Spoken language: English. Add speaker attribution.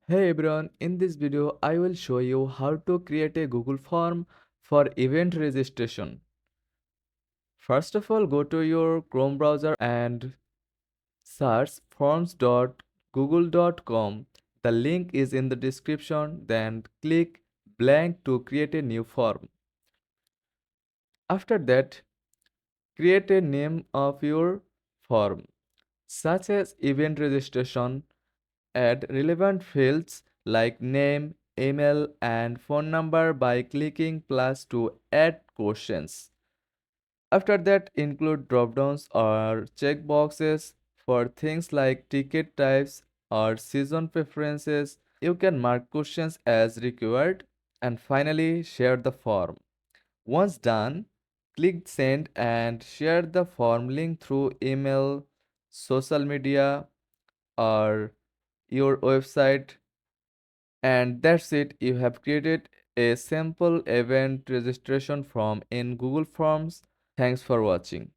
Speaker 1: Hey everyone, in this video I will show you how to create a Google form for event registration. First of all, go to your Chrome browser and search forms.google.com. The link is in the description, then click blank to create a new form. After that, create a name of your form, such as event registration. Add relevant fields like name, email, and phone number by clicking plus to add questions. After that, include dropdowns or checkboxes for things like ticket types or season preferences. You can mark questions as required. And finally, share the form. Once done, click send and share the form link through email, social media, or your website. And that's it. You have created a simple event registration form in Google Forms. Thanks for watching.